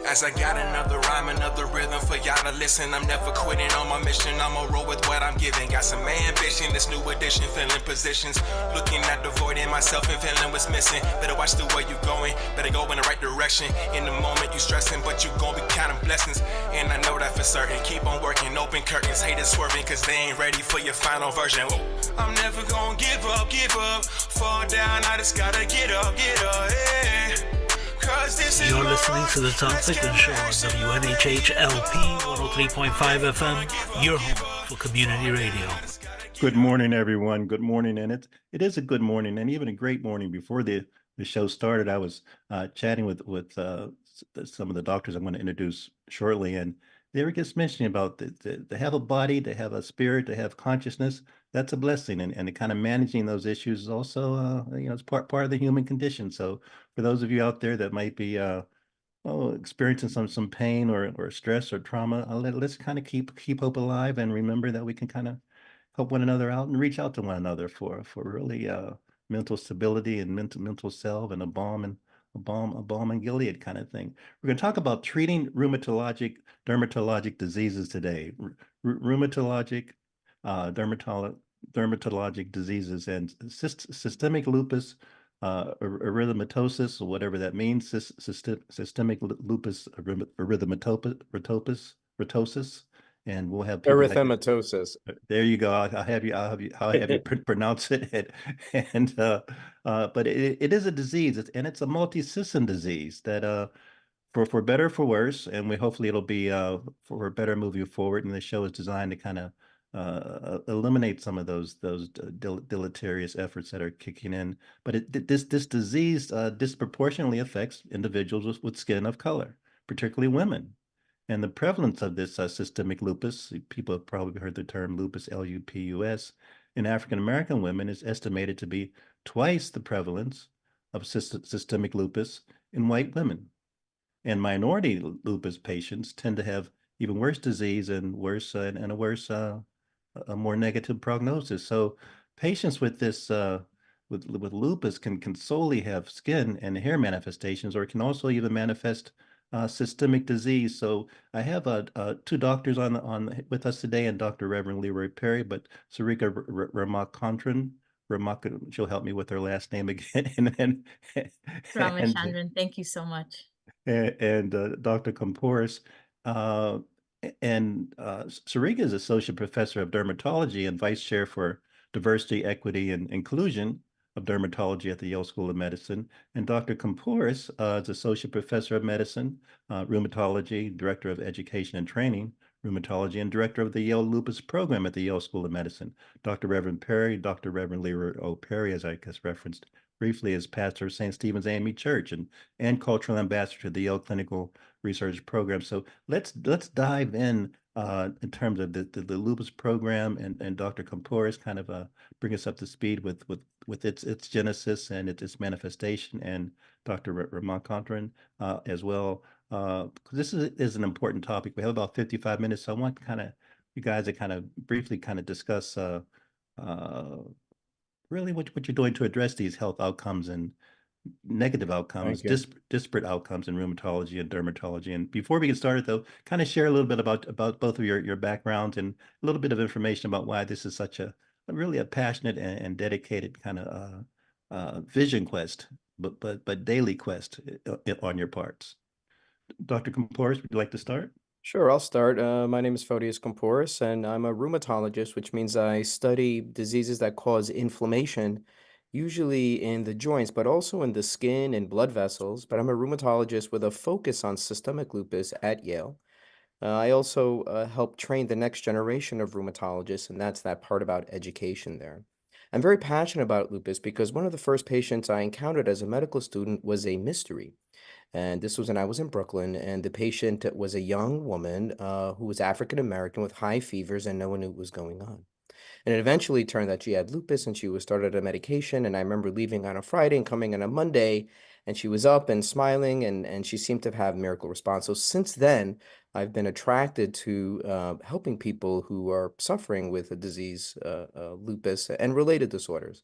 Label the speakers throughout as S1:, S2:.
S1: As I got another rhyme, another rhythm for y'all to listen. I'm never quitting on my mission. I'ma roll with what I'm giving. Got some ambition, this new edition, filling positions. Looking at the void in myself and feeling what's missing. Better watch the way you going, better go in the right direction. In the moment you stressing, but you gon' be counting blessings. And I know that for certain. Keep on working, open curtains, haters swerving, cause they ain't ready for your final version. Whoa. I'm never gonna give up, fall down, I just gotta get up, yeah.
S2: You're listening to the Tom Ficklin Show on WNHH-LP 103.5 FM, your home for community radio.
S3: Good morning, everyone. Good morning, and it is a good morning, and even a great morning. Before the show started, I was chatting with some of the doctors I'm going to introduce shortly, and they were just mentioning about to have a body, to have a spirit, to have consciousness. That's a blessing, and kind of managing those issues is also it's part of the human condition. So for those of you out there that might be experiencing some pain or stress or trauma, let's kind of keep hope alive and remember that we can kind of help one another out and reach out to one another for really mental stability and mental self and a balm and Gilead kind of thing. We're going to talk about treating dermatologic diseases today. Rheumatologic, dermatologic diseases and systemic lupus, erythematosus, or whatever that means. Systemic lupus erythematosus. And we'll have people
S4: erythematosus.
S3: There you go. I'll have you pronounce it. And but it is a disease, and it's a multi-system disease that for better or for worse, and hopefully it'll be for better moving forward. And the show is designed to kind of eliminate some of those deleterious efforts that are kicking in. But this disease disproportionately affects individuals with skin of color, particularly women. And the prevalence of this systemic lupus, people have probably heard the term lupus, Lupus, in African-American women is estimated to be twice the prevalence of systemic lupus in white women. And minority lupus patients tend to have even worse disease and a more negative prognosis. So patients with this with lupus can solely have skin and hair manifestations, or it can also even manifest systemic disease. So I have two doctors on with us today, and Dr. Reverend Leroy Perry, but Sarika Ramachandran. She'll help me with her last name again.
S5: Ramachandran, thank you so much.
S3: And Dr. Komporis. Sarika is Associate Professor of Dermatology and Vice Chair for Diversity, Equity, and Inclusion of Dermatology at the Yale School of Medicine. And Dr. Komporis is Associate Professor of Medicine, Rheumatology, Director of Education and Training, Rheumatology, and Director of the Yale Lupus Program at the Yale School of Medicine. Dr. Reverend Perry, Dr. Reverend Leroy O. Perry, as I guess referenced briefly, is pastor of St. Stephen's AME Church and cultural ambassador to the Yale Clinical Research Program. So let's dive in terms of the lupus program, and Dr. Komporis kind of bring us up to speed with its genesis and its manifestation, and Dr. Ramachandran as well. Because this is an important topic. We have about 55 minutes, so I want you guys to kind of briefly kind of discuss really what you're doing to address these health outcomes and negative outcomes, disparate outcomes in rheumatology and dermatology. And before we get started, though, kind of share a little bit about both of your backgrounds and a little bit of information about why this is such a really passionate and dedicated kind of vision quest, but daily quest on your parts. Dr. Komporis, would you like to start?
S4: Sure, I'll start. My name is Photius Komporis, and I'm a rheumatologist, which means I study diseases that cause inflammation, usually in the joints, but also in the skin and blood vessels. But I'm a rheumatologist with a focus on systemic lupus at Yale. I also help train the next generation of rheumatologists, and that's that part about education there. I'm very passionate about lupus because one of the first patients I encountered as a medical student was a mystery. And this was when I was in Brooklyn, and the patient was a young woman who was African American with high fevers, and no one knew what was going on. And it eventually turned out she had lupus, and she was started a medication. And I remember leaving on a Friday and coming on a Monday, and she was up and smiling, and she seemed to have miracle response. So since then, I've been attracted to helping people who are suffering with a disease, lupus, and related disorders.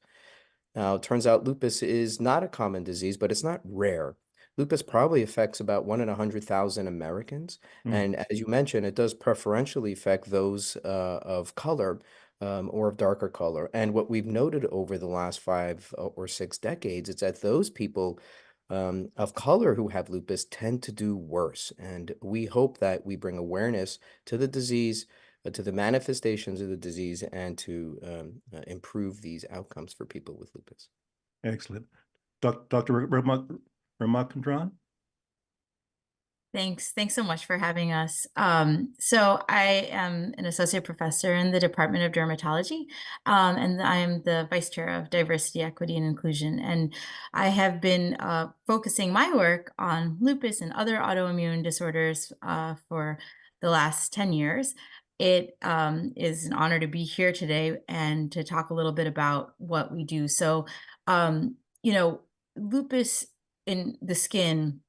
S4: Now, it turns out lupus is not a common disease, but it's not rare. Lupus probably affects about 1 in 100,000 Americans.
S3: Mm,
S4: And as you mentioned, it does preferentially affect those of color or of darker color. And what we've noted over the last 5 or 6 decades is that those people of color who have lupus tend to do worse. And we hope that we bring awareness to the disease, to the manifestations of the disease, and to improve these outcomes for people with lupus.
S3: excellent. Dr. Ramakandran?
S5: Thanks. Thanks so much for having us. So I am an associate professor in the Department of Dermatology, and I am the vice chair of Diversity, Equity, and Inclusion. And I have been focusing my work on lupus and other autoimmune disorders for the last 10 years. It is an honor to be here today and to talk a little bit about what we do. So, you know, lupus in the skin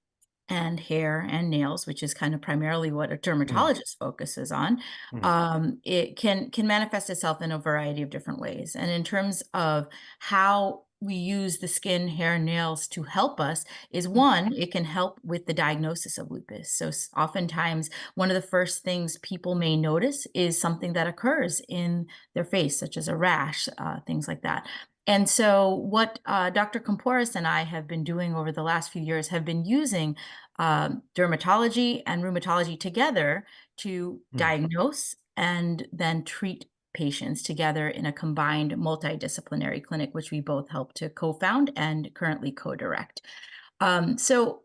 S5: and hair and nails, which is kind of primarily what a
S3: Mm,
S5: dermatologist focuses on,
S3: mm,
S5: it can manifest itself in a variety of different ways. And in terms of how we use the skin, hair, and nails to help us is
S3: mm,
S5: one, it can help with the diagnosis of lupus. So oftentimes, one of the first things people may notice is something that occurs in their face, such as a rash, things like that. And so, what Dr. Comporis and I have been doing over the last few years have been using dermatology and rheumatology together to
S3: mm.
S5: diagnose and then treat patients together in a combined multidisciplinary clinic, which we both help to co-found and currently co-direct. So,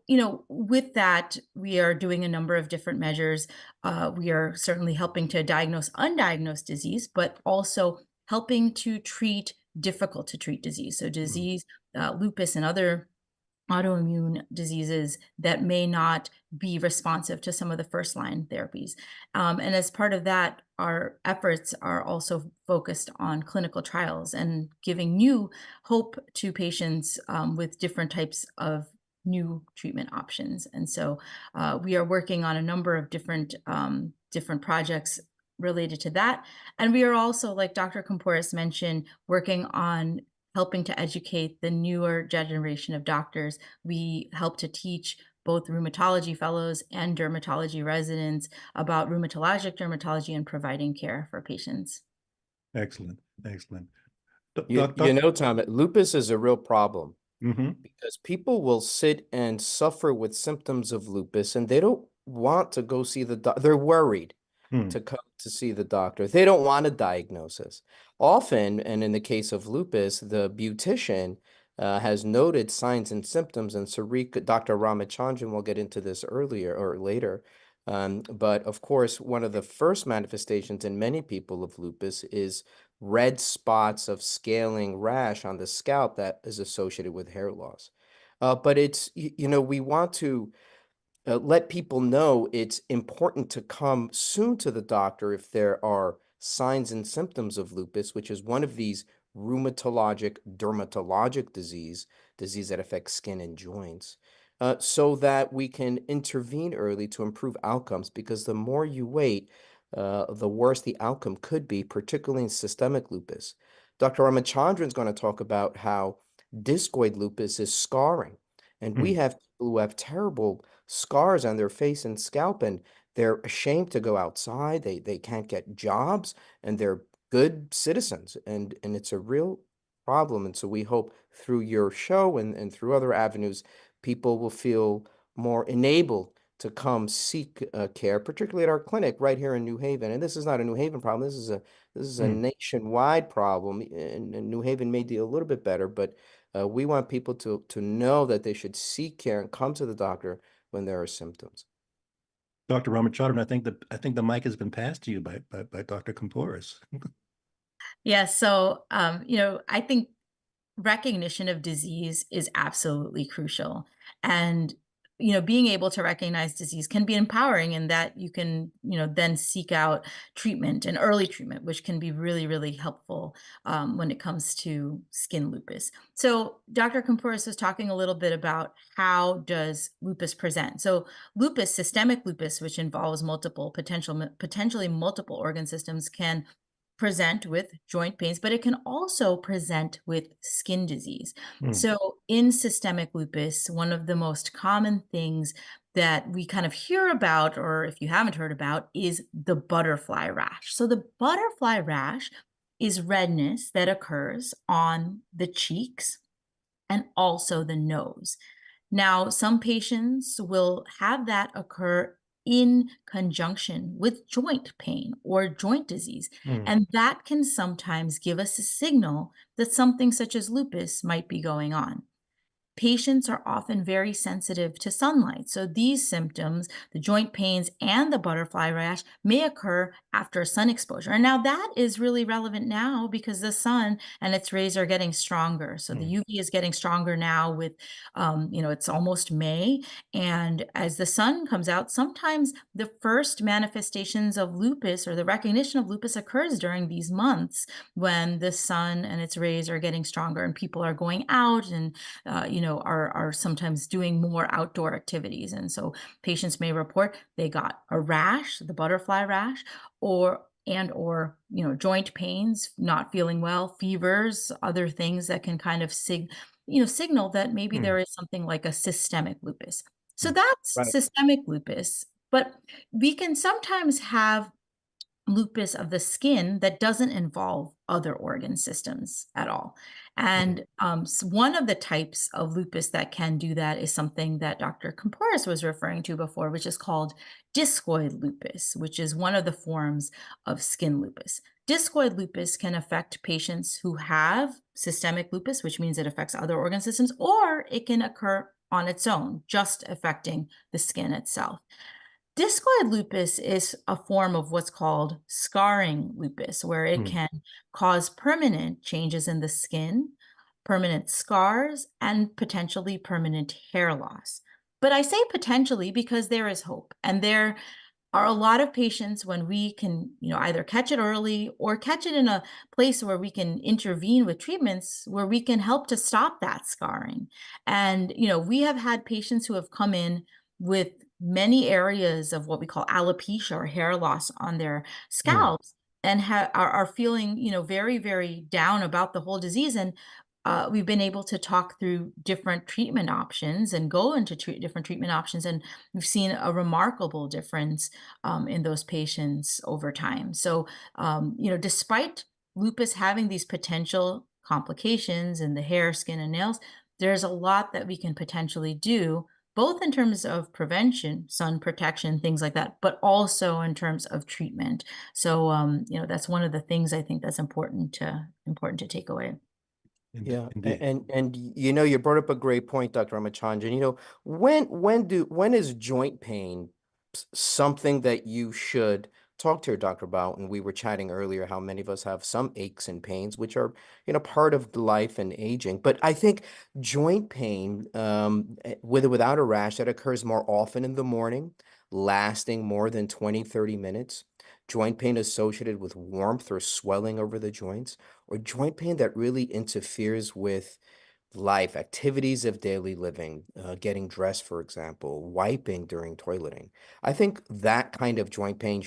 S5: with that, we are doing a number of different measures. We are certainly helping to diagnose undiagnosed disease, but also helping to treat difficult to treat disease. So,
S3: Mm.
S5: disease, lupus, and other autoimmune diseases that may not be responsive to some of the first line therapies. And as part of that, our efforts are also focused on clinical trials and giving new hope to patients with different types of new treatment options. And so we are working on a number of different projects related to that. And we are also, like Dr. Comporis mentioned, working on helping to educate the newer generation of doctors. We help to teach both rheumatology fellows and dermatology residents about rheumatologic dermatology and providing care for patients.
S3: Excellent, excellent.
S4: Tom, lupus is a real problem
S3: Mm-hmm,
S4: because people will sit and suffer with symptoms of lupus and they don't want to go see the doctor. They're worried
S3: mm,
S4: to come to see the doctor. They don't want a diagnosis. Often, and in the case of lupus, the beautician has noted signs and symptoms, and Sarika, Dr. Ramachandran will get into this earlier or later. But of course, one of the first manifestations in many people of lupus is red spots of scaling rash on the scalp that is associated with hair loss. But we want to let people know it's important to come soon to the doctor if there are signs and symptoms of lupus, which is one of these rheumatologic, dermatologic disease that affects skin and joints, so that we can intervene early to improve outcomes. Because the more you wait, the worse the outcome could be, particularly in systemic lupus. Dr. Ramachandran is going to talk about how discoid lupus is scarring. And we
S3: mm.
S4: have people who have terrible scars on their face and scalp, and they're ashamed to go outside. They can't get jobs, and they're good citizens, and it's a real problem. And so we hope through your show and through other avenues, people will feel more enabled to come seek care, particularly at our clinic right here in New Haven. And this is not a New Haven problem. This is a
S3: Mm.
S4: nationwide problem, and New Haven may deal a little bit better, but we want people to know that they should seek care and come to the doctor when there are symptoms.
S3: Dr. Ramachandran, I think the mic has been passed to you by Dr. Comporis.
S5: Yeah, so I think recognition of disease is absolutely crucial. And, being able to recognize disease can be empowering in that you can, then seek out treatment and early treatment, which can be really, really helpful when it comes to skin lupus. So Dr. Comporis was talking a little bit about how does lupus present. So lupus, systemic lupus, which involves potentially multiple organ systems, can present with joint pains, but it can also present with skin disease.
S3: Mm.
S5: So in systemic lupus, one of the most common things that we kind of hear about, or if you haven't heard about, is the butterfly rash. So the butterfly rash is redness that occurs on the cheeks and also the nose. Now, some patients will have that occur in conjunction with joint pain or joint disease,
S3: Mm.
S5: and that can sometimes give us a signal that something such as lupus might be going on. Patients are often very sensitive to sunlight. So these symptoms, the joint pains and the butterfly rash, may occur after sun exposure. And now that is really relevant now because the sun and its rays are getting stronger. So the
S3: Mm.
S5: UV is getting stronger now with, it's almost May. And as the sun comes out, sometimes the first manifestations of lupus or the recognition of lupus occurs during these months when the sun and its rays are getting stronger and people are going out and are sometimes doing more outdoor activities. And so patients may report they got a rash, the butterfly rash, or joint pains, not feeling well, fevers, other things that can kind of signal that maybe
S3: Mm.
S5: there is something like a systemic lupus. So
S3: Mm.
S5: that's
S4: Right.
S5: systemic lupus. But we can sometimes have lupus of the skin that doesn't involve other organ systems at all. And one of the types of lupus that can do that is something that Dr. Comporis was referring to before, which is called discoid lupus, which is one of the forms of skin lupus. Discoid lupus can affect patients who have systemic lupus, which means it affects other organ systems, or it can occur on its own, just affecting the skin itself. Discoid lupus is a form of what's called scarring lupus, where it
S3: Mm.
S5: can cause permanent changes in the skin, permanent scars, and potentially permanent hair loss. But I say potentially because there is hope. And there are a lot of patients when we can, either catch it early or catch it in a place where we can intervene with treatments where we can help to stop that scarring. And, we have had patients who have come in with many areas of what we call alopecia or hair loss on their
S3: Mm.
S5: scalps and are feeling, very, very down about the whole disease. And we've been able to talk through different treatment options and go into different treatment options. And we've seen a remarkable difference in those patients over time. So, despite lupus having these potential complications in the hair, skin, and nails, there's a lot that we can potentially do, both in terms of prevention, sun protection, things like that, but also in terms of treatment. So, that's one of the things I think that's important to take away.
S4: Yeah,
S3: Indeed.
S4: and you brought up a great point, Dr. Ramachandran. When is joint pain something that you should talk to your doctor about? And we were chatting earlier how many of us have some aches and pains, which are, part of life and aging. But I think joint pain, with or without a rash, that occurs more often in the morning, lasting more than 20, 30 minutes. Joint pain associated with warmth or swelling over the joints, or joint pain that really interferes with life, activities of daily living, getting dressed, for example, wiping during toileting. I think that kind of joint pain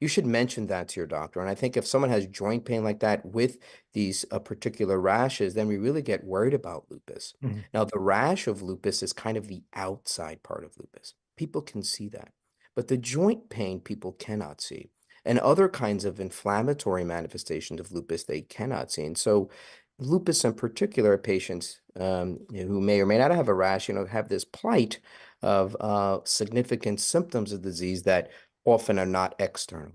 S4: you should mention that to your doctor. And I think if someone has joint pain like that with these particular rashes, then we really get worried about lupus.
S3: Mm.
S4: Now, the rash of lupus is kind of the outside part of lupus. People can see that, but the joint pain people cannot see. And other kinds of inflammatory manifestations of lupus they cannot see. And so lupus in particular patients who may or may not have a rash, have this plight of significant symptoms of disease that often are not external.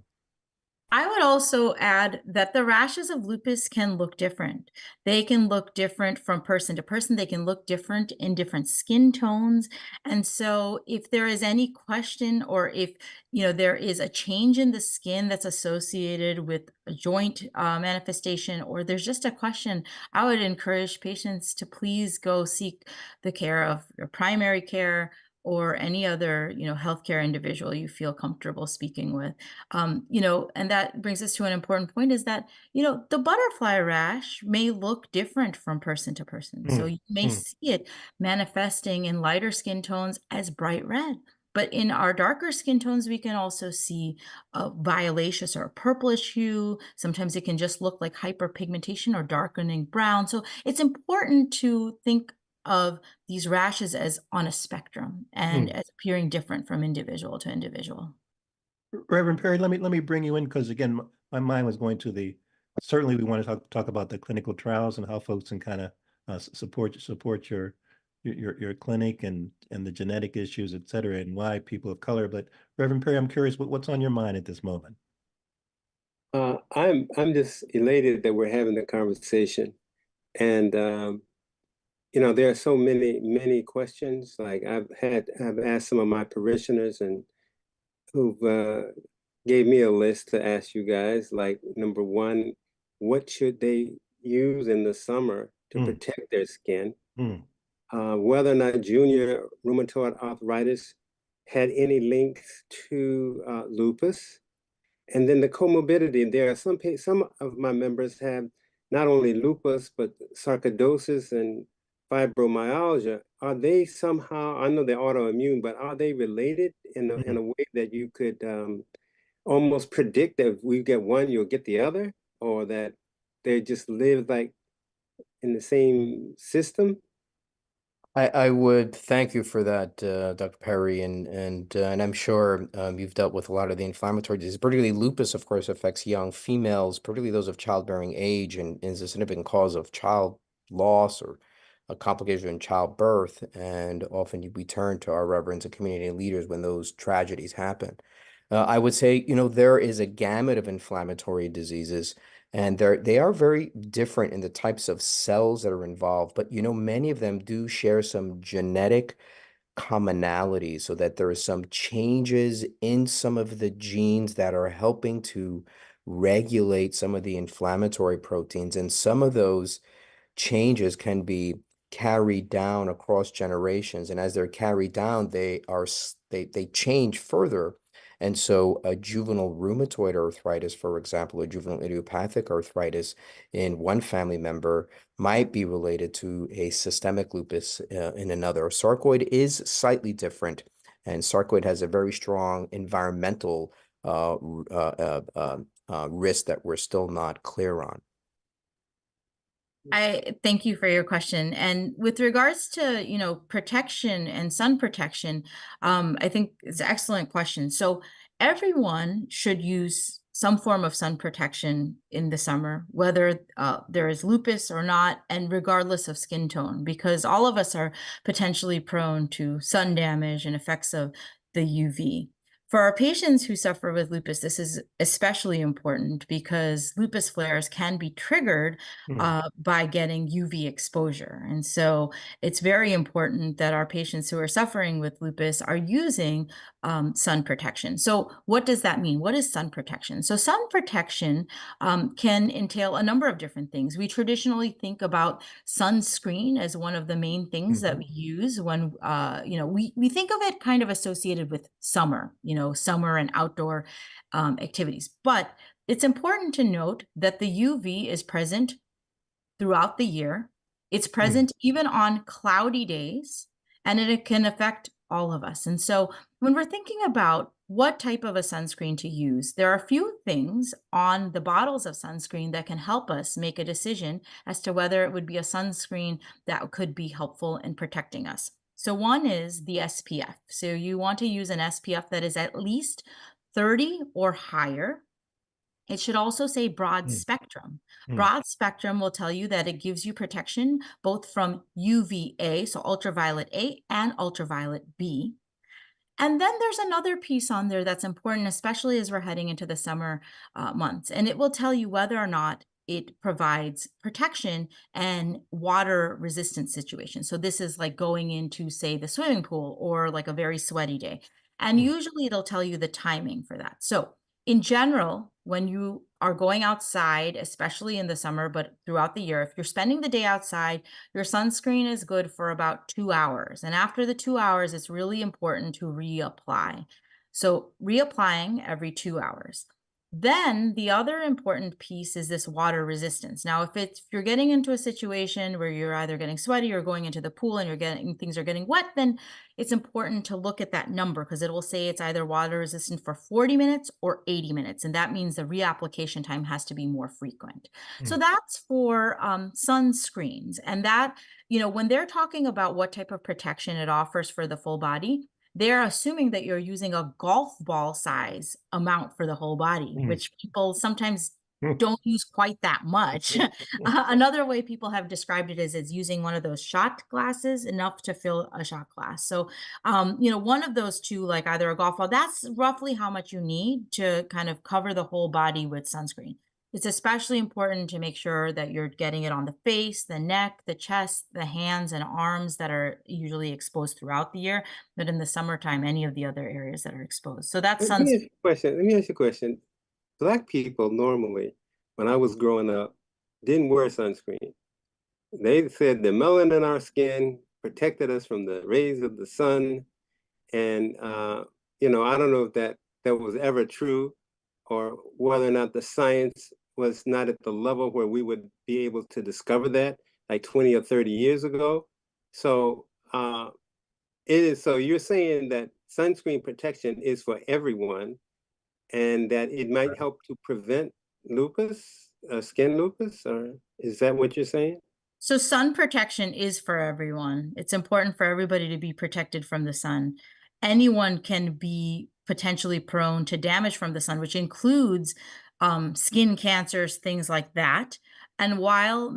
S5: I would also add that the rashes of lupus can look different. They can look different from person to person. They can look different in different skin tones. And so if there is any question or if, there is a change in the skin that's associated with a joint manifestation, or there's just a question, I would encourage patients to please go seek the care of your primary care or any other, healthcare individual you feel comfortable speaking with. And that brings us to an important point is that, the butterfly rash may look different from person to person. So
S3: Mm.
S5: you may
S3: Mm.
S5: see it manifesting in lighter skin tones as bright red, But in our darker skin tones, we can also see a violaceous or a purplish hue. Sometimes it can just look like hyperpigmentation or darkening brown. So it's important to think of these rashes as on a spectrum and as appearing different from individual to individual.
S3: Reverend Perry, let me bring you in because again, my mind was going to the certainly we want to talk about the clinical trials and how folks can kind of support your clinic and the genetic issues, et cetera, and why people of color. But Reverend Perry, I'm curious what's on your mind at this moment.
S6: I'm just elated that we're having the conversation, and there are so many questions. Like I've asked some of my parishioners and who've gave me a list to ask you guys. Like number one, what should they use in the summer to protect their skin? Whether or not junior rheumatoid arthritis had any links to lupus. And then the comorbidity, there are some of my members have not only lupus, but sarcoidosis and fibromyalgia. Are they somehow, I know they're autoimmune, but are they related in a way that you could almost predict that if we get one, you'll get the other, or that they just live like in the same system?
S4: I would thank you for that, Dr. Perry, and I'm sure you've dealt with a lot of the inflammatory disease. Particularly lupus, of course, affects young females, particularly those of childbearing age, and is a significant cause of child loss or a complication in childbirth. And often we turn to our reverends and community leaders when those tragedies happen. I would say, there is a gamut of inflammatory diseases. And they are very different in the types of cells that are involved, but many of them do share some genetic commonalities, so that there are some changes in some of the genes that are helping to regulate some of the inflammatory proteins. And some of those changes can be carried down across generations, and as they're carried down, they change further. And so a juvenile rheumatoid arthritis, for example, or juvenile idiopathic arthritis in one family member might be related to a systemic lupus in another. Sarcoid is slightly different, and sarcoid has a very strong environmental risk that we're still not clear on.
S5: I thank you for your question. And with regards to, protection and sun protection, I think it's an excellent question. So everyone should use some form of sun protection in the summer, whether there is lupus or not, and regardless of skin tone, because all of us are potentially prone to sun damage and effects of the UV. For our patients who suffer with lupus, this is especially important because lupus flares can be triggered by getting UV exposure. And so it's very important that our patients who are suffering with lupus are using sun protection. So what does that mean? What is sun protection? So sun protection can entail a number of different things. We traditionally think about sunscreen as one of the main things that we use when, we think of it kind of associated with summer, summer and outdoor activities. But it's important to note that the UV is present throughout the year. It's present even on cloudy days, and it can affect all of us. And so when we're thinking about what type of a sunscreen to use, there are a few things on the bottles of sunscreen that can help us make a decision as to whether it would be a sunscreen that could be helpful in protecting us. So one is the SPF. So you want to use an SPF that is at least 30 or higher. It should also say broad spectrum. Broad spectrum will tell you that it gives you protection both from UVA, so ultraviolet A, and ultraviolet B. And then there's another piece on there that's important, especially as we're heading into the summer months. And it will tell you whether or not it provides protection and water resistant situations. So this is like going into, say, the swimming pool or like a very sweaty day. And usually it'll tell you the timing for that. So in general, when you are going outside, especially in the summer, but throughout the year, if you're spending the day outside, your sunscreen is good for about 2 hours. And after the 2 hours, it's really important to reapply. So reapplying every 2 hours. Then the other important piece is this water resistance. Now, if you're getting into a situation where you're either getting sweaty or going into the pool and things are getting wet, then it's important to look at that number because it will say it's either water resistant for 40 minutes or 80 minutes. And that means the reapplication time has to be more frequent. So that's for sunscreens. And that, when they're talking about what type of protection it offers for the full body, they're assuming that you're using a golf ball size amount for the whole body, which people sometimes don't use quite that much. Another way people have described it is using one of those shot glasses, enough to fill a shot glass. So, one of those two, like either a golf ball, that's roughly how much you need to kind of cover the whole body with sunscreen. It's especially important to make sure that you're getting it on the face, the neck, the chest, the hands and arms that are usually exposed throughout the year, but in the summertime, any of the other areas that are exposed. So that's
S6: Let me ask
S5: sunscreen.
S6: you a question. Let me ask you a question. Black people normally, when I was growing up, didn't wear sunscreen. They said the melanin in our skin protected us from the rays of the sun. And I don't know if that was ever true, or whether or not the science was not at the level where we would be able to discover that like 20 or 30 years ago. So so you're saying that sunscreen protection is for everyone, and that it might help to prevent lupus, skin lupus, or is that what you're saying?
S5: So sun protection is for everyone. It's important for everybody to be protected from the sun. Anyone can be potentially prone to damage from the sun, which includes skin cancers, things like that. And while,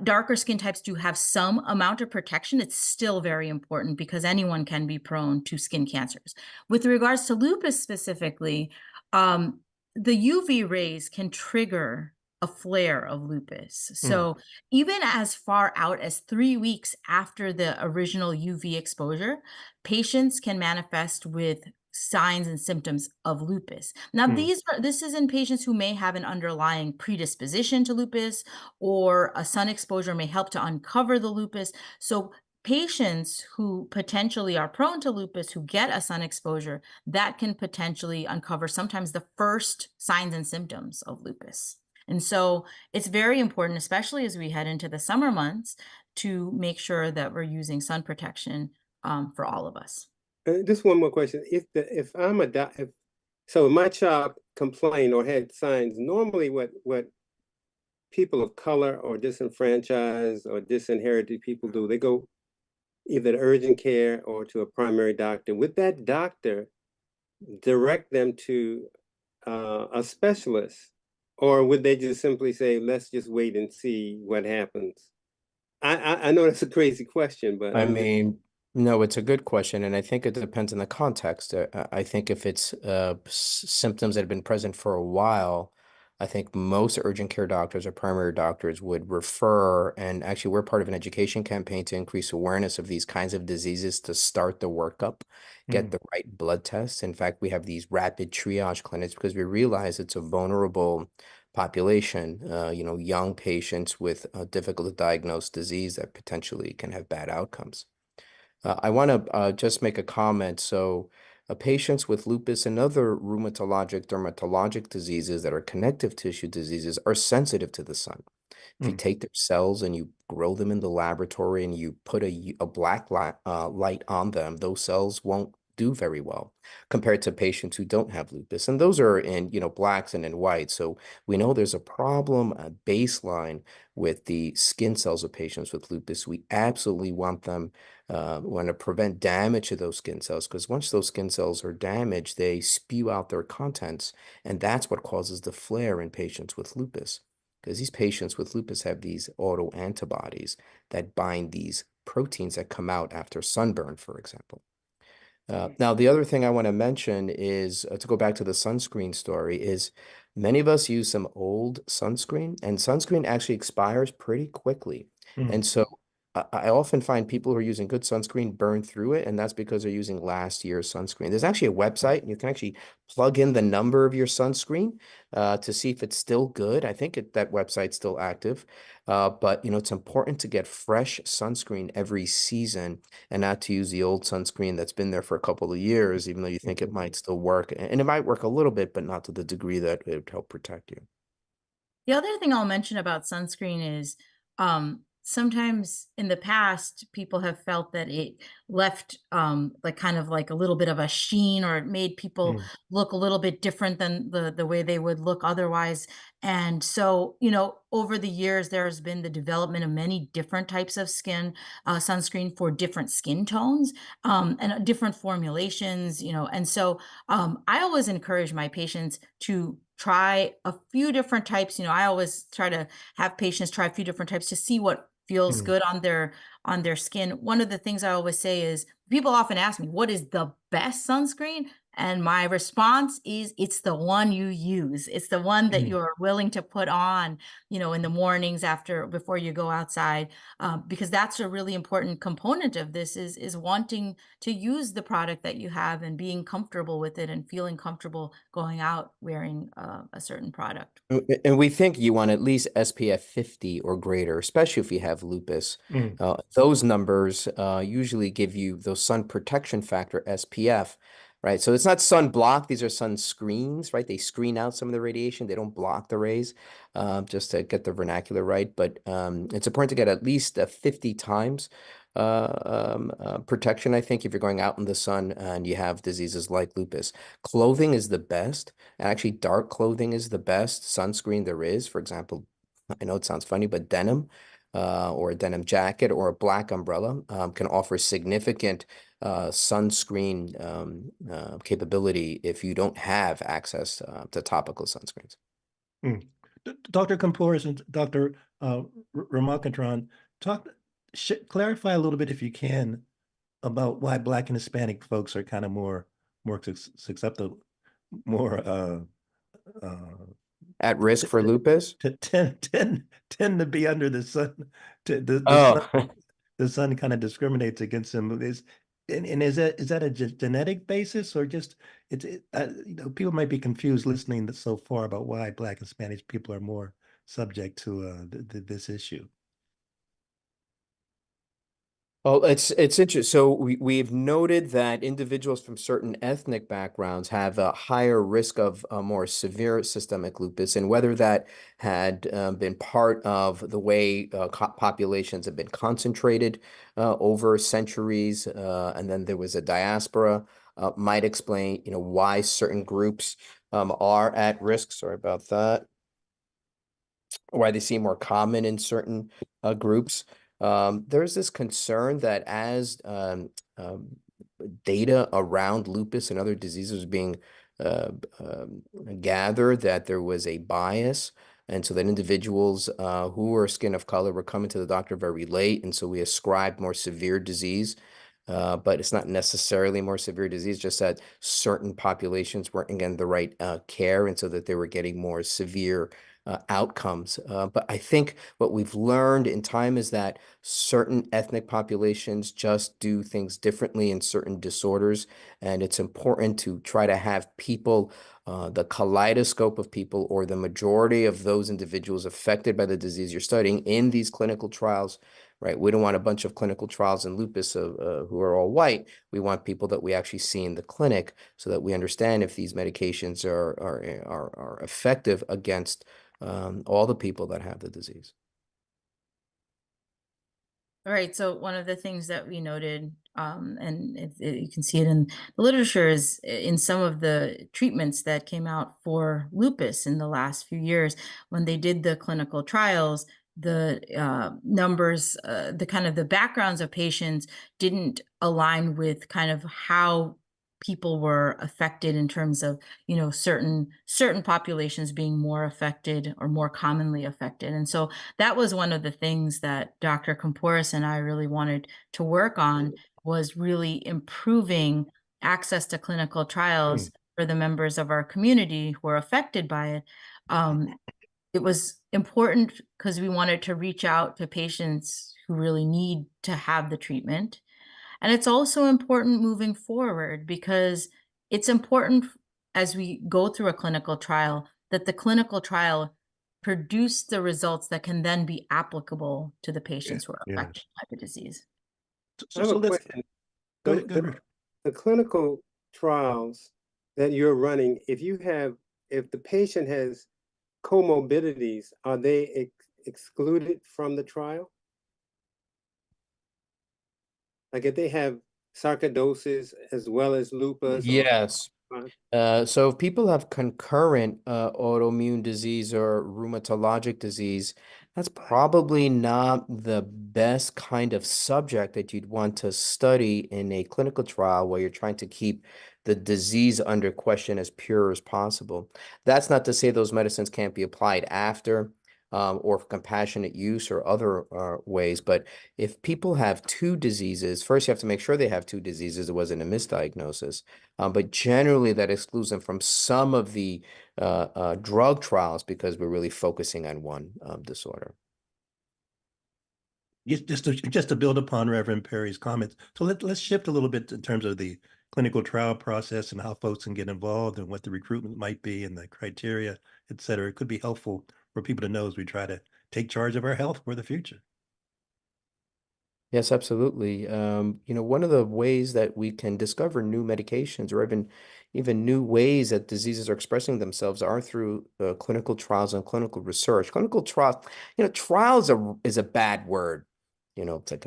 S5: darker skin types do have some amount of protection, it's still very important because anyone can be prone to skin cancers. With regards to lupus specifically, the UV rays can trigger a flare of lupus. So even as far out as 3 weeks after the original UV exposure, patients can manifest with signs and symptoms of lupus. Now, this is in patients who may have an underlying predisposition to lupus, or a sun exposure may help to uncover the lupus. So patients who potentially are prone to lupus who get a sun exposure, that can potentially uncover sometimes the first signs and symptoms of lupus. And so it's very important, especially as we head into the summer months, to make sure that we're using sun protection for all of us.
S6: Just one more question. If my child complained or had signs, normally what people of color or disenfranchised or disinherited people do, they go either to urgent care or to a primary doctor. Would that doctor direct them to a specialist, or would they just simply say, let's just wait and see what happens? I know that's a crazy question, but
S4: I mean, no, it's a good question, and I think it depends on the context. I think if it's symptoms that have been present for a while, I think most urgent care doctors or primary doctors would refer, and actually we're part of an education campaign to increase awareness of these kinds of diseases, to start the workup, get the right blood tests. In fact, we have these rapid triage clinics because we realize it's a vulnerable population, young patients with a difficult to diagnose disease that potentially can have bad outcomes. I want to just make a comment. So patients with lupus and other rheumatologic, dermatologic diseases that are connective tissue diseases are sensitive to the sun. If you take their cells and you grow them in the laboratory and you put a black light on them, those cells won't do very well compared to patients who don't have lupus. And those are in, blacks and in whites. So we know there's a problem, a baseline with the skin cells of patients with lupus. We absolutely want them, want to prevent damage to those skin cells, because once those skin cells are damaged, they spew out their contents. And that's what causes the flare in patients with lupus, because these patients with lupus have these autoantibodies that bind these proteins that come out after sunburn, for example. Now, the other thing I want to mention is, to go back to the sunscreen story, is many of us use some old sunscreen, and sunscreen actually expires pretty quickly. And so I often find people who are using good sunscreen burn through it, and that's because they're using last year's sunscreen. There's actually a website, and you can actually plug in the number of your sunscreen to see if it's still good. I think that website's still active, but it's important to get fresh sunscreen every season and not to use the old sunscreen that's been there for a couple of years, even though you think it might still work, and it might work a little bit, but not to the degree that it would help protect you.
S5: The other thing I'll mention about sunscreen is sometimes in the past, people have felt that it left like kind of like a little bit of a sheen, or it made people
S3: Mm.
S5: look a little bit different than the way they would look otherwise. And so, over the years, there has been the development of many different types of skin sunscreen for different skin tones and different formulations, and so I always encourage my patients to try a few different types. I always try to have patients try a few different types to see what feels
S3: Mm.
S5: good on their skin. One of the things I always say is, people often ask me, what is the best sunscreen? And my response is, it's the one you use. It's the one that
S3: Mm.
S5: you're willing to put on, in the mornings before you go outside, because that's a really important component of this is wanting to use the product that you have and being comfortable with it and feeling comfortable going out wearing a certain product.
S4: And we think you want at least SPF 50 or greater, especially if you have lupus.
S3: Mm.
S4: Those numbers usually give you those sun protection factor SPF, right? So it's not sunblock; these are sunscreens, right? They screen out some of the radiation. They don't block the rays, just to get the vernacular right. But it's important to get at least 50 times protection, I think, if you're going out in the sun and you have diseases like lupus. Clothing is the best. Actually, dark clothing is the best sunscreen there is. For example, I know it sounds funny, but denim or a denim jacket or a black umbrella can offer significant sunscreen capability if you don't have access to topical sunscreens.
S3: Mm. Dr. Kamporis and Dr. Ramakantran, clarify a little bit, if you can, about why Black and Hispanic folks are kind of more susceptible, more
S4: At risk for lupus?
S3: tend to be under the sun.
S4: Oh,
S3: The sun kind of discriminates against them. Is that a genetic basis, or just people might be confused listening so far about why Black and Spanish people are more subject to this issue.
S4: well, it's interesting. So we've noted that individuals from certain ethnic backgrounds have a higher risk of a more severe systemic lupus, and whether that had been part of the way populations have been concentrated over centuries, and then there was a diaspora, might explain, why certain groups are at risk. Sorry about that. Why they seem more common in certain groups. There's this concern that as data around lupus and other diseases being gathered, that there was a bias, and so that individuals who were skin of color were coming to the doctor very late, and so we ascribed more severe disease. But it's not necessarily more severe disease, just that certain populations weren't getting the right care, and so that they were getting more severe outcomes. But I think what we've learned in time is that certain ethnic populations just do things differently in certain disorders, and it's important to try to have people, the kaleidoscope of people, or the majority of those individuals affected by the disease you're studying in these clinical trials. Right, we don't want a bunch of clinical trials in lupus who are all white. We want people that we actually see in the clinic, so that we understand if these medications are effective against all the people that have the disease.
S5: All right. So one of the things that we noted, and you can see it in the literature, is in some of the treatments that came out for lupus in the last few years, when they did the clinical trials, the numbers, the kind of the backgrounds of patients didn't align with kind of how people were affected in terms of certain populations being more affected or more commonly affected. And so that was one of the things that Dr. Kamporis and I really wanted to work on, was really improving access to clinical trials for the members of our community who are affected by it. it was important because we wanted to reach out to patients who really need to have the treatment. And it's also important moving forward because it's important as we go through a clinical trial that the clinical trial produce the results that can then be applicable to the patients who are
S3: Yes.
S5: affected by the disease.
S6: I have a
S3: let's
S6: question.
S3: go
S6: The,
S3: ahead,
S6: the, the clinical trials that you're running, if the patient has comorbidities, are they excluded from the trial? Like if they have sarcoidosis as well as lupus?
S4: Yes. So if people have concurrent autoimmune disease or rheumatologic disease, that's probably not the best kind of subject that you'd want to study in a clinical trial where you're trying to keep the disease under question as pure as possible. That's not to say those medicines can't be applied after or for compassionate use or other ways. But if people have two diseases, first you have to make sure they have two diseases. It wasn't a misdiagnosis. But generally, that excludes them from some of the drug trials because we're really focusing on one disorder.
S3: Just to build upon Reverend Perry's comments, so let's shift a little bit in terms of the clinical trial process and how folks can get involved and what the recruitment might be and the criteria, et cetera. It could be helpful for people to know as we try to take charge of our health for the future.
S4: Yes, absolutely. One of the ways that we can discover new medications or even new ways that diseases are expressing themselves are through clinical trials and clinical research. Clinical trials, trials is a bad word. It's like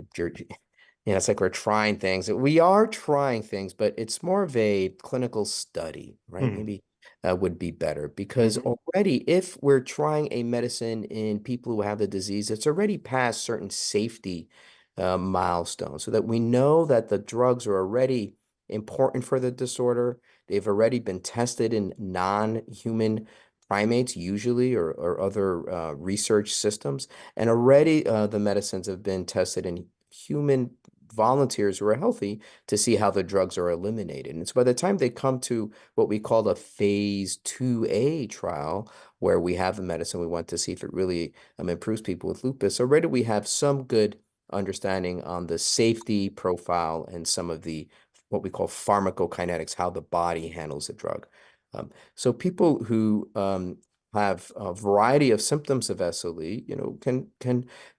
S4: it's like we're trying things. We are trying things, but it's more of a clinical study, right? Maybe would be better because already if we're trying a medicine in people who have the disease, it's already past certain safety milestones so that we know that the drugs are already important for the disorder. They've already been tested in non-human primates usually or other research systems. And already the medicines have been tested in human volunteers who are healthy to see how the drugs are eliminated. And so by the time they come to what we call a phase 2A trial, where we have the medicine, we want to see if it really improves people with lupus, already we have some good understanding on the safety profile and some of the what we call pharmacokinetics, how the body handles the drug. So people who have a variety of symptoms of SLE, can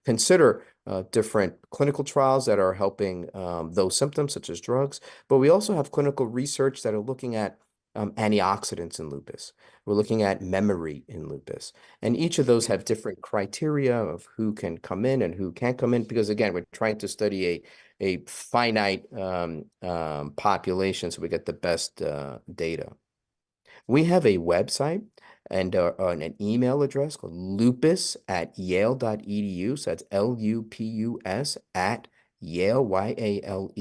S4: consider different clinical trials that are helping those symptoms, such as drugs. But we also have clinical research that are looking at antioxidants in lupus. We're looking at memory in lupus. And each of those have different criteria of who can come in and who can't come in, because again, we're trying to study a finite population so we get the best data. We have a website and an email address called lupus@yale.edu. So that's LUPUS at Yale, YALE.edu.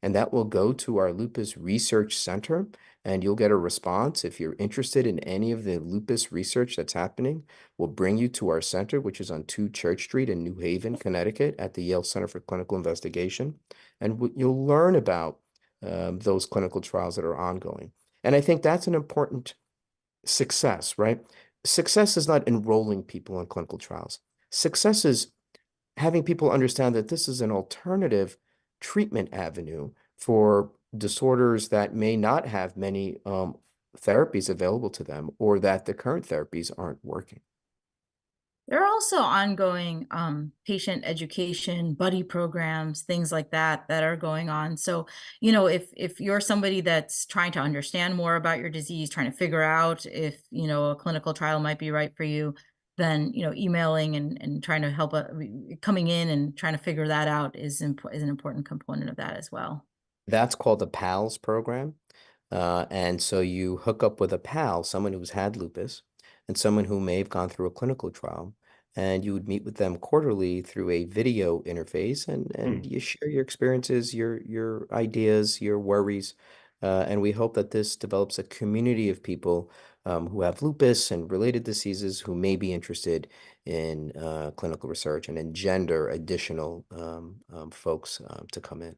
S4: And that will go to our Lupus Research Center, and you'll get a response. If you're interested in any of the lupus research that's happening, we'll bring you to our center, which is on 2 Church Street in New Haven, Connecticut, at the Yale Center for Clinical Investigation. And you'll learn about those clinical trials that are ongoing. And I think that's an important success, right? Success is not enrolling people in clinical trials. Success is having people understand that this is an alternative treatment avenue for disorders that may not have many therapies available to them, or that the current therapies aren't working.
S5: There are also ongoing patient education, buddy programs, things like that are going on. So, if you're somebody that's trying to understand more about your disease, trying to figure out if, a clinical trial might be right for you, then, emailing and trying to help, coming in and trying to figure that out is an important component of that as well.
S4: That's called the PALS program. And so you hook up with a pal, someone who's had lupus, and someone who may have gone through a clinical trial, and you would meet with them quarterly through a video interface, and you share your experiences, your ideas, your worries, and we hope that this develops a community of people who have lupus and related diseases who may be interested in clinical research and engender additional folks to come in.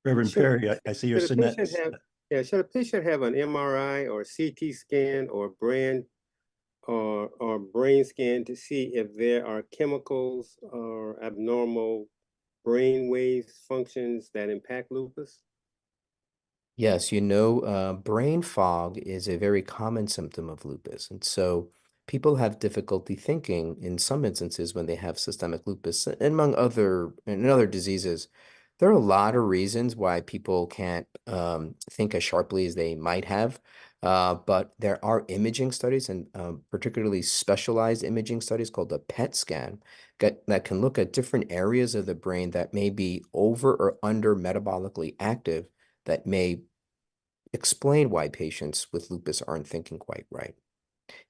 S3: Reverend Perry, I see you're sitting at.
S6: Should a patient have an MRI or CT scan or brain or brain scan to see if there are chemicals or abnormal brain waves functions that impact lupus?
S4: Yes, brain fog is a very common symptom of lupus. And so people have difficulty thinking in some instances when they have systemic lupus, and other diseases. There are a lot of reasons why people can't think as sharply as they might have. But there are imaging studies and particularly specialized imaging studies called the PET scan that can look at different areas of the brain that may be over or under metabolically active that may explain why patients with lupus aren't thinking quite right.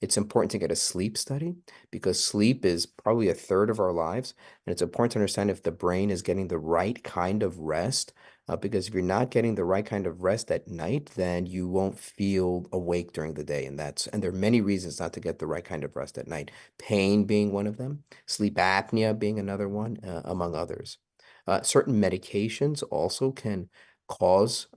S4: It's important to get a sleep study because sleep is probably a third of our lives. And it's important to understand if the brain is getting the right kind of rest. Because if you're not getting the right kind of rest at night, then you won't feel awake during the day. And there are many reasons not to get the right kind of rest at night. Pain being one of them, sleep apnea being another one, among others. Certain medications also can cause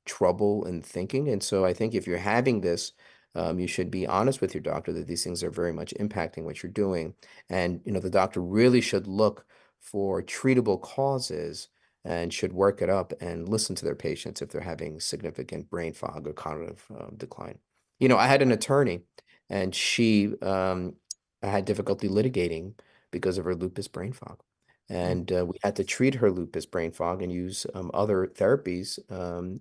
S4: trouble in thinking. And so I think if you're having this, you should be honest with your doctor that these things are very much impacting what you're doing. And, the doctor really should look for treatable causes and should work it up and listen to their patients if they're having significant brain fog or cognitive decline. I had an attorney and she had difficulty litigating because of her lupus brain fog. And we had to treat her lupus brain fog and use other therapies,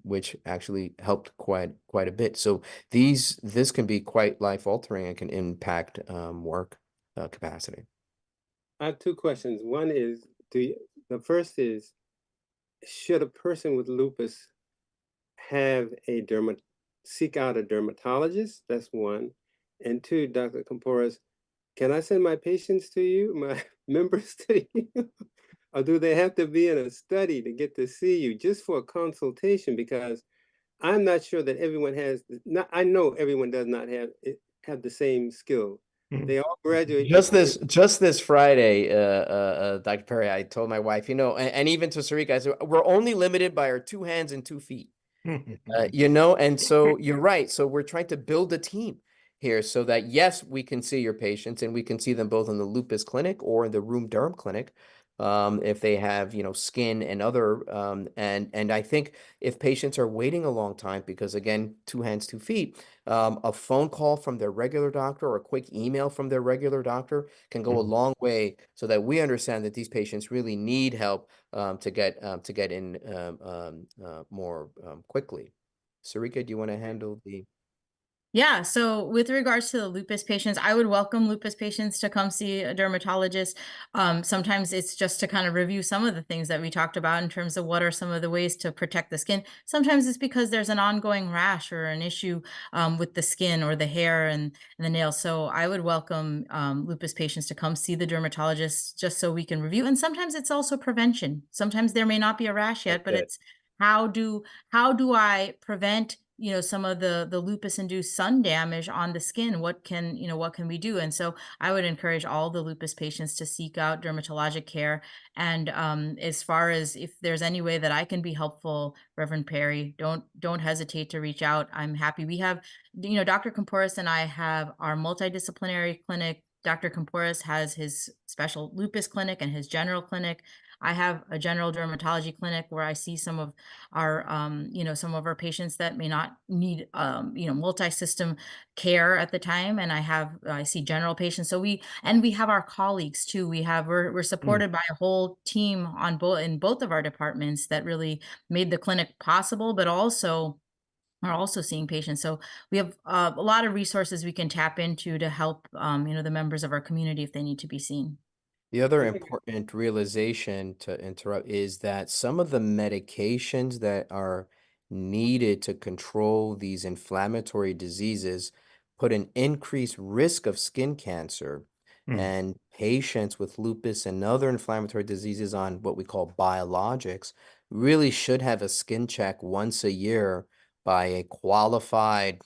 S4: which actually helped quite a bit. So this can be quite life altering and can impact work capacity.
S6: I have two questions. One is, the first is, should a person with lupus have seek out a dermatologist? That's one. And two, Dr. Camporas, can I send my patients to you, my members to you? Or do they have to be in a study to get to see you just for a consultation? Because I'm not sure that everyone has, I know everyone does not have the same skill. They all graduate.
S4: Just this Friday, Dr. Perry, I told my wife, and even to Sarika, I said, we're only limited by our 2 hands and 2 feet. And so you're right. So we're trying to build a team here so that, yes, we can see your patients and we can see them both in the lupus clinic or in the room derm clinic. If they have, skin and other, and I think if patients are waiting a long time, because again, 2 hands, 2 feet, a phone call from their regular doctor or a quick email from their regular doctor can go a long way so that we understand that these patients really need help to get in more quickly. Sarika, do you want to handle the?
S5: Yeah, so with regards to the lupus patients, I would welcome lupus patients to come see a dermatologist. Sometimes it's just to kind of review some of the things that we talked about in terms of what are some of the ways to protect the skin. Sometimes it's because there's an ongoing rash or an issue with the skin or the hair and the nails. So I would welcome lupus patients to come see the dermatologist just so we can review. And sometimes it's also prevention. Sometimes there may not be a rash yet, but it's how do I prevent some of the lupus induced sun damage on the skin? What can we do? And so I would encourage all the lupus patients to seek out dermatologic care. And as far as if there's any way that I can be helpful, Reverend Perry, don't hesitate to reach out. I'm happy. We have, Dr. Camporas and I have our multidisciplinary clinic. Dr. Camporas has his special lupus clinic and his general clinic. I have a general dermatology clinic where I see some of our, some of our patients that may not need, multi-system care at the time. And I see general patients. So we have our colleagues too. We're supported by a whole team in both of our departments that really made the clinic possible, but also are also seeing patients. So we have a lot of resources we can tap into to help, the members of our community if they need to be seen.
S4: The other important realization, to interrupt, is that some of the medications that are needed to control these inflammatory diseases put an increased risk of skin cancer. And patients with lupus and other inflammatory diseases on what we call biologics really should have a skin check once a year by a qualified,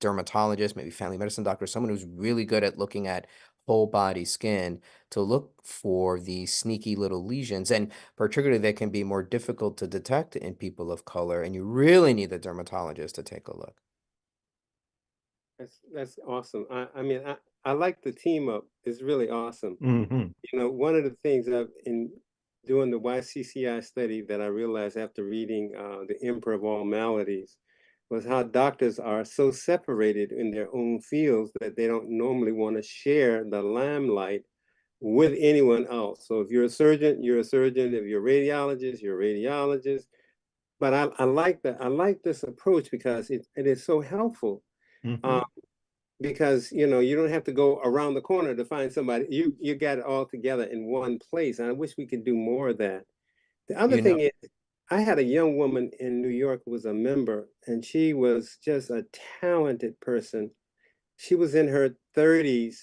S4: dermatologist, maybe family medicine doctor, someone who's really good at looking at whole body skin to look for these sneaky little lesions. And particularly they can be more difficult to detect in people of color. And you really need the dermatologist to take a look.
S6: That's awesome. I mean, I like the team up. It's really awesome.
S3: Hmm.
S6: You know, one of the things in doing the YCCI study that I realized after reading The Emperor of All Maladies was how doctors are so separated in their own fields that they don't normally want to share the limelight with anyone else. So if you're a surgeon, you're a surgeon. If you're a radiologist, you're a radiologist. But I like that. I like this approach because it is so helpful.
S3: Hmm.
S6: Um, because you know you don't have to go around the corner to find somebody. You got it all together in one place. And I wish we could do more of that. The other
S4: You know,
S6: thing is, I had a young woman in New York who was a member, and she was just a talented person. She was in her 30s,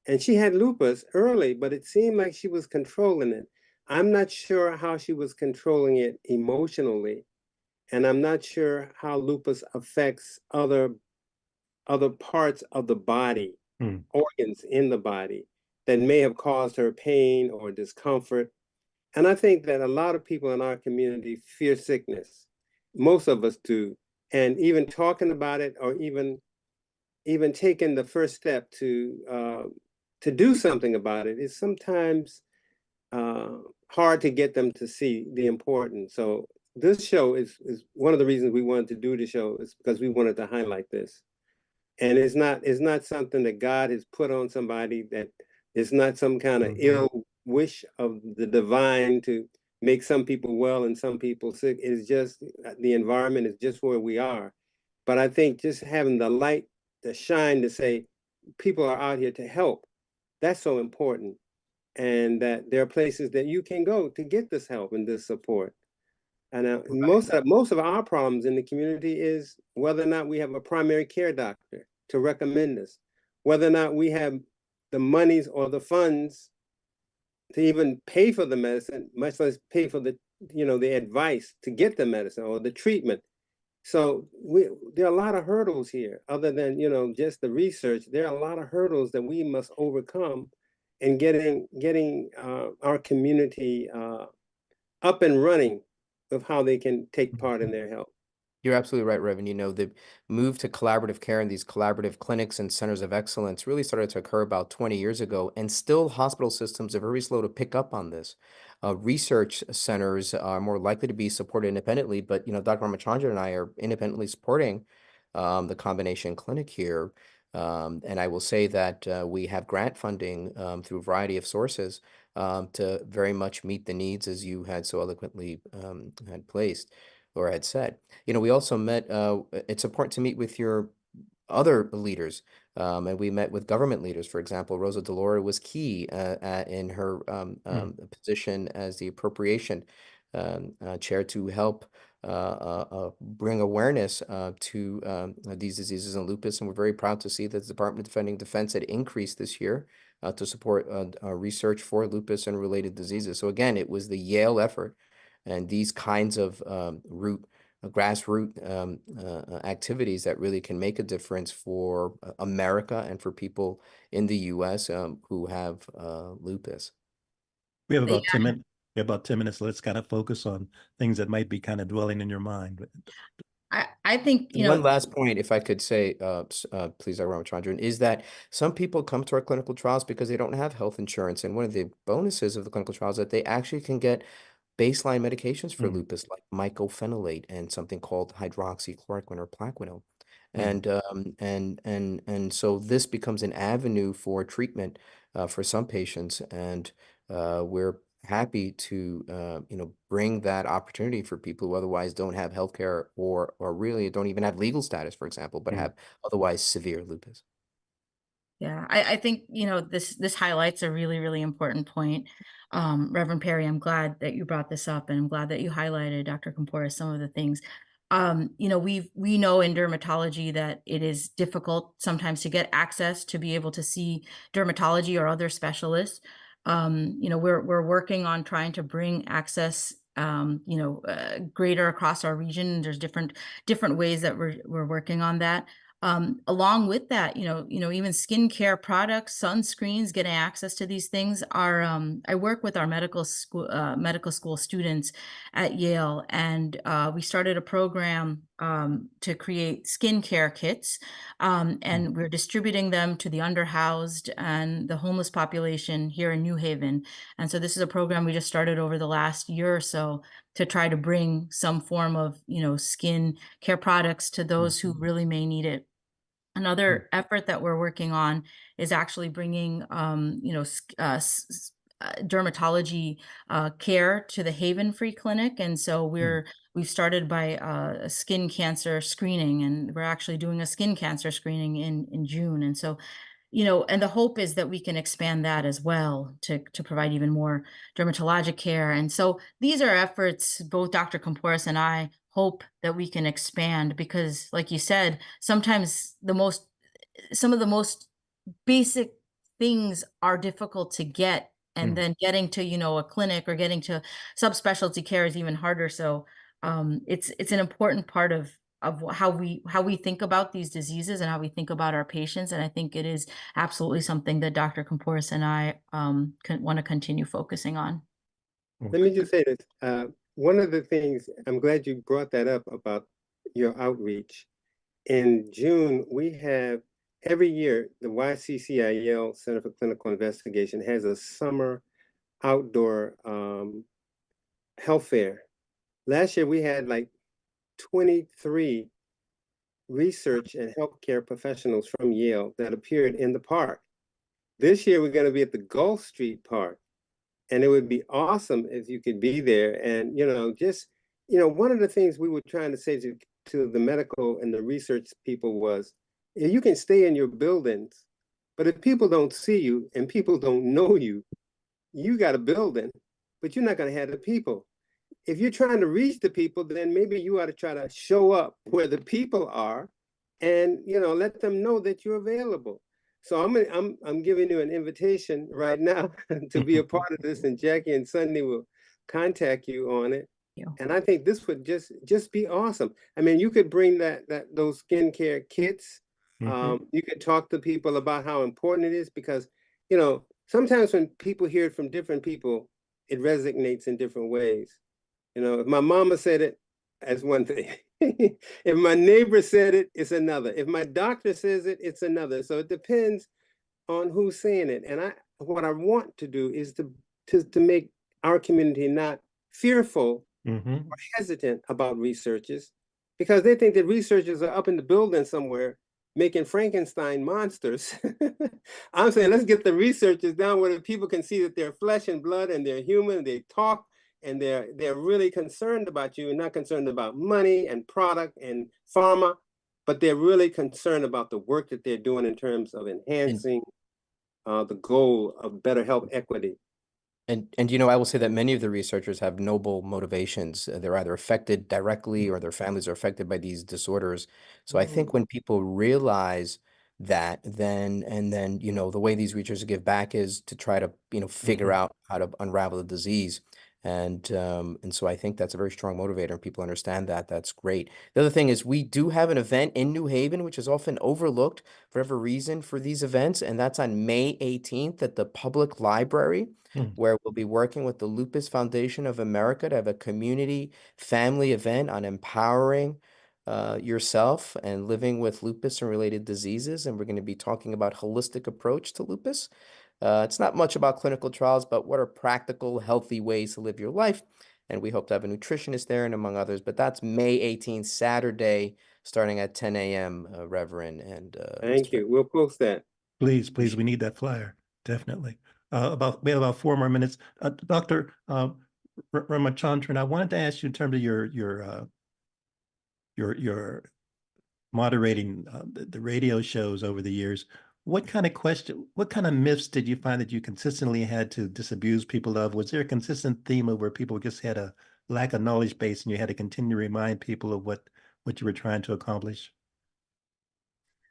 S6: and she had lupus early, but it seemed like she was controlling it. I'm not sure how she was controlling it emotionally, and I'm not sure how lupus affects other parts of the body,
S3: Mm.
S6: organs in the body that may have caused her pain or discomfort. And I think that a lot of people in our community fear sickness. Most of us do. And even talking about it, or even taking the first step to do something about it, is sometimes uh, hard to get them to see the importance. So this show is one of the reasons we wanted to do the show, is because we wanted to highlight this. And it's not something that God has put on somebody, that it's not some kind of ill wish of the divine to make some people well and some people sick. It's just the environment is just where we are. But I think just having the light, the shine to say people are out here to help, that's so important. And that there are places that you can go to get this help and this support. And most of our problems in the community is whether or not we have a primary care doctor to recommend us, whether or not we have the monies or the funds to even pay for the medicine, much less pay for the advice to get the medicine or the treatment. So there are a lot of hurdles here, other than just the research. There are a lot of hurdles that we must overcome in getting our community up and running of how they can take part in their health.
S4: you're absolutely right, Reverend. You know, the move to collaborative care and these collaborative clinics and centers of excellence really started to occur about 20 years ago, and still hospital systems are very slow to pick up on this. Research centers are more likely to be supported independently, but Dr. Ramachandran and I are independently supporting the combination clinic here. And I will say that we have grant funding through a variety of sources to very much meet the needs, as you had so eloquently had placed or had said. We also met, it's important to meet with your other leaders. And we met with government leaders. For example, Rosa DeLauro was key in her position as the appropriation chair to help bring awareness to these diseases and lupus. And we're very proud to see that the Department of Defense had increased this year to support research for lupus and related diseases. So again, it was the Yale effort, and these kinds of grassroots activities that really can make a difference for America and for people in the U.S. Who have lupus.
S3: We have about
S5: Yeah.
S3: 10 minutes. We have about 10 minutes. Let's kind of focus on things that might be kind of dwelling in your mind.
S5: I think,
S4: One last point, if I could say, please, Dr. Ramachandran, is that some people come to our clinical trials because they don't have health insurance. And one of the bonuses of the clinical trials is that they actually can get baseline medications for lupus, like mycophenolate and something called hydroxychloroquine or Plaquenil. And so this becomes an avenue for treatment for some patients, and we're happy to bring that opportunity for people who otherwise don't have healthcare or really don't even have legal status, for example, but have otherwise severe lupus.
S5: Yeah, I think, this highlights a really, really important point. Reverend Perry, I'm glad that you brought this up, and I'm glad that you highlighted, Dr. Comporis, some of the things. We know in dermatology that it is difficult sometimes to get access to be able to see dermatology or other specialists. We're working on trying to bring access greater across our region. There's different ways that we're working on that. Along with that, even skincare products, sunscreens, getting access to these things are, I work with our medical school students at Yale, and we started a program to create skincare kits, and we're distributing them to the underhoused and the homeless population here in New Haven. And so this is a program we just started over the last year or so to try to bring some form of, skin care products to those who really may need it. Another effort that we're working on is actually bringing, dermatology care to the Haven Free Clinic, and so we've started by a skin cancer screening, and we're actually doing a skin cancer screening in June, and so and the hope is that we can expand that as well to provide even more dermatologic care. And so these are efforts both Dr. Comporis and I hope that we can expand because, like you said, sometimes some of the most basic things are difficult to get, and then getting to a clinic or getting to subspecialty care is even harder. So it's an important part of how we think about these diseases and how we think about our patients, and I think it is absolutely something that Dr. Comporis and I want to continue focusing on.
S6: Let me just say this. One of the things, I'm glad you brought that up about your outreach. In June, we have every year, the YCCIL Center for Clinical Investigation has a summer outdoor health fair. Last year, we had like 23 research and healthcare professionals from Yale that appeared in the park. This year, we're going to be at the Gulf Street Park. And it would be awesome if you could be there. And, one of the things we were trying to say to the medical and the research people was, you can stay in your buildings, but if people don't see you and people don't know you, you got a building, but you're not going to have the people. If you're trying to reach the people, then maybe you ought to try to show up where the people are and, let them know that you're available. So I'm giving you an invitation right now to be a part of this, and Jackie and Sunday will contact you on it.
S5: Yeah.
S6: And I think this would just be awesome. I mean, you could bring those skincare kits. You could talk to people about how important it is because, sometimes when people hear it from different people, it resonates in different ways. If my mama said it, that's one thing. If my neighbor said it, it's another. If my doctor says it, it's another. So it depends on who's saying it. And what I want to do is to make our community not fearful or hesitant about researchers, because they think that researchers are up in the building somewhere making Frankenstein monsters. I'm saying let's get the researchers down where the people can see that they're flesh and blood and they're human, they talk, and they're really concerned about you and not concerned about money and product and pharma, but they're really concerned about the work that they're doing in terms of enhancing the goal of better health equity.
S4: And I will say that many of the researchers have noble motivations. They're either affected directly or their families are affected by these disorders. So I think when people realize that, then the way these researchers give back is to try to figure out how to unravel the disease. And so I think that's a very strong motivator, and people understand that. That's great. The other thing is we do have an event in New Haven, which is often overlooked for whatever reason for these events, and that's on May 18th at the Public Library, where we'll be working with the Lupus Foundation of America to have a community family event on empowering yourself and living with lupus and related diseases. And we're going to be talking about holistic approach to lupus. It's not much about clinical trials, but what are practical, healthy ways to live your life. And we hope to have a nutritionist there and among others. But that's May 18th, Saturday, starting at 10 a.m., Reverend. And
S6: Thank you. We'll post that.
S3: Please, we need that flyer. Definitely. We have about 4 more minutes. Dr. Ramachandran, I wanted to ask you in terms of your moderating the radio shows over the years. What kind of myths did you find that you consistently had to disabuse people of? Was there a consistent theme of where people just had a lack of knowledge base and you had to continue to remind people of what you were trying to accomplish?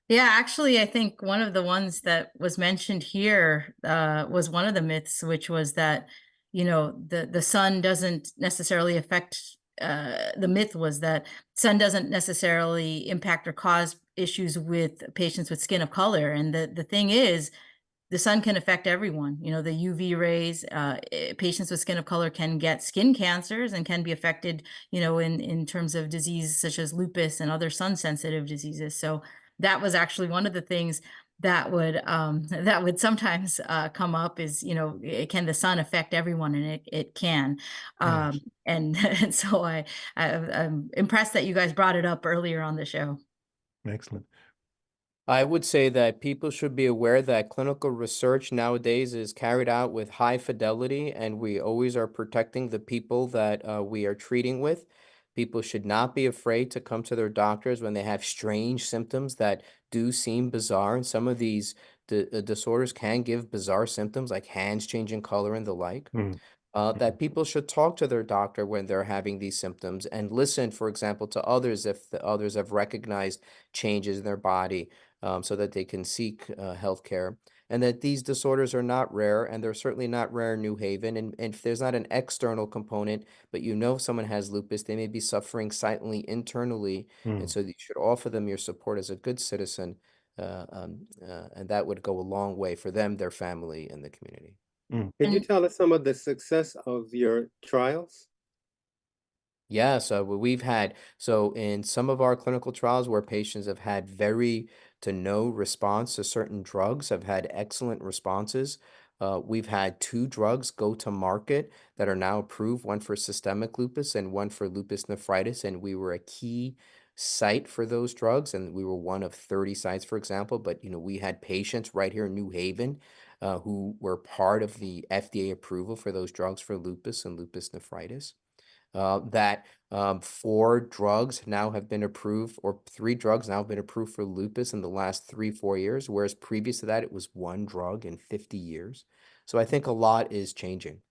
S5: Yeah, actually, I think one of the ones that was mentioned here was one of the myths, which was that, the sun doesn't necessarily affect, the myth was that sun doesn't necessarily impact or cause issues with patients with skin of color. And the thing is, the sun can affect everyone. You know, the UV rays, patients with skin of color can get skin cancers and can be affected, you know, in terms of disease such as lupus and other sun sensitive diseases. So that was actually one of the things that would sometimes come up is, you know, can the sun affect everyone? And it can.
S3: Yes.
S5: And, and so I'm impressed that you guys brought it up earlier on the show.
S3: Excellent.
S4: I would say that people should be aware that clinical research nowadays is carried out with high fidelity, and we always are protecting the people that we are treating with. People should not be afraid to come to their doctors when they have strange symptoms that do seem bizarre. And some of these disorders can give bizarre symptoms like hands changing color and the like.
S3: Mm.
S4: That people should talk to their doctor when they're having these symptoms and listen, for example, to others if the others have recognized changes in their body, so that they can seek health care. And that these disorders are not rare, and they're certainly not rare in New Haven. And if there's not an external component, but you know someone has lupus, they may be suffering silently internally. And
S3: Mm.
S4: so you should offer them your support as a good citizen. And that would go a long way for them, their family, and the community.
S3: Mm.
S6: Could you
S5: And
S6: tell us some of the success of your trials?
S4: Yeah, so we've had, so in some of our clinical trials where patients have had very to no response to certain drugs, have had excellent responses. We've had 2 drugs go to market that are now approved, one for systemic lupus and one for lupus nephritis, and we were a key site for those drugs, and we were one of 30 sites, for example. But you know, we had patients right here in New Haven who were part of the FDA approval for those drugs for lupus and lupus nephritis. That 4 drugs now have been approved, or 3 drugs now have been approved for lupus in the last 3-4 years, whereas previous to that, it was 1 drug in 50 years. So I think a lot is changing.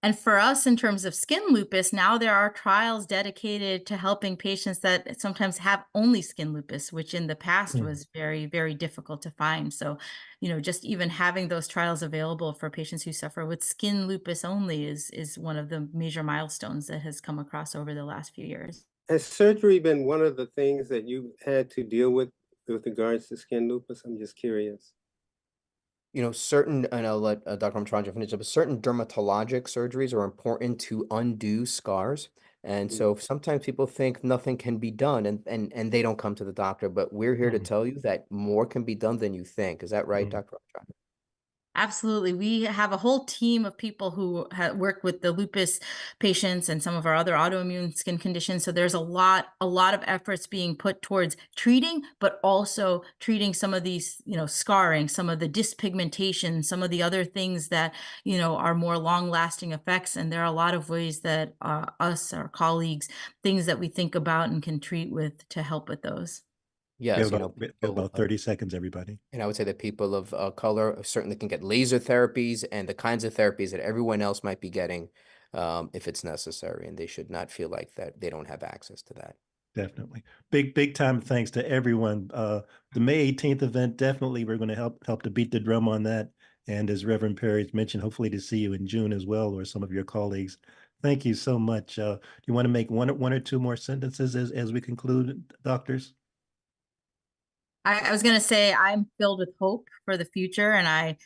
S5: And for us, in terms of skin lupus, now there are trials dedicated to helping patients that sometimes have only skin lupus, which in the past
S3: Mm.
S5: was very, very difficult to find. So, you know, just even having those trials available for patients who suffer with skin lupus only is one of the major milestones that has come across over the last few years.
S6: Has surgery been one of the things that you had to deal with regards to skin lupus? I'm just curious.
S4: You know, certain, and I'll let Dr. Armstrong finish up, but certain dermatologic surgeries are important to undo scars. And
S6: Mm.
S4: so sometimes people think nothing can be done, and they don't come to the doctor, but we're here to
S3: Mm.
S4: tell you that more can be done than you think. Is that right,
S3: Mm.
S4: Dr. Armstrong?
S5: Absolutely. We have a whole team of people who work with the lupus patients and some of our other autoimmune skin conditions. So there's a lot of efforts being put towards treating, but also treating some of these, you know, scarring, some of the dyspigmentation, some of the other things that, you know, are more long lasting effects. And there are a lot of ways that our colleagues, things that we think about and can treat with to help with those.
S4: Yes, you know,
S3: We have
S4: people,
S3: about 30 seconds, everybody.
S4: and I would say that people of color certainly can get laser therapies and the kinds of therapies that everyone else might be getting, if it's necessary, and they should not feel like that they don't have access to that.
S3: Definitely. Big time thanks to everyone. The May 18th event, definitely we're going to help to beat the drum on that. And as Reverend Perry's mentioned, hopefully to see you in June as well, or some of your colleagues. Thank you so much. Do you want to make one or two more sentences as we conclude, doctors?
S5: I was going to say I'm filled with hope for the future, and I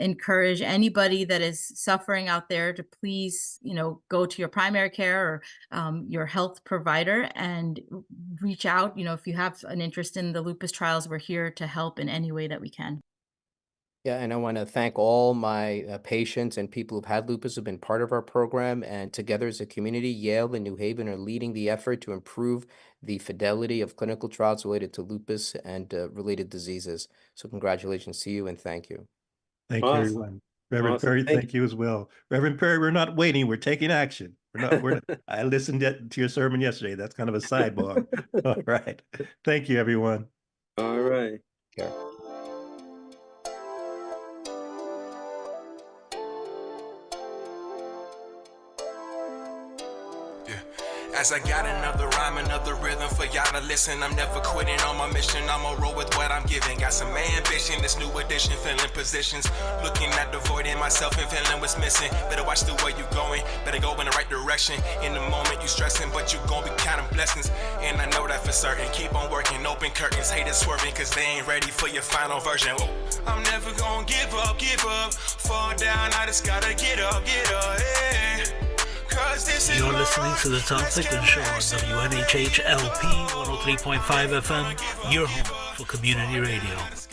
S5: encourage anybody that is suffering out there to please, you know, go to your primary care or your health provider and reach out. You know, if you have an interest in the lupus trials, we're here to help in any way that we can.
S4: Yeah, and I want to thank all my patients and people who've had lupus who've been part of our program. And together as a community, Yale and New Haven are leading the effort to improve the fidelity of clinical trials related to lupus and related diseases. So congratulations to you and thank you.
S3: Thank you,
S6: Awesome.
S3: everyone. Reverend
S6: Awesome.
S3: Perry,
S6: Thank
S3: thank you as well. Reverend Perry, we're not waiting. We're taking action. I listened to your sermon yesterday. That's kind of a sidebar. All right. Thank you, everyone.
S6: All right.
S4: Care.
S1: As I got another rhyme, another rhythm for y'all to listen. I'm never quitting on my mission. I'ma roll with what I'm giving. Got some ambition, this new edition, filling positions. Looking at the void in myself and feeling what's missing. Better watch the way you going. Better go in the right direction. direction. In the moment you stressing, but you gon' be counting blessings. And I know that for certain. Keep on working, open curtains, haters swerving, cause they ain't ready for your final version. Whoa. I'm never gonna give up. Fall down, I just gotta get up, yeah. Cause this is
S2: You're listening to the Tom Ficklin Show on WNHH LP 103.5 FM, your home for community radio.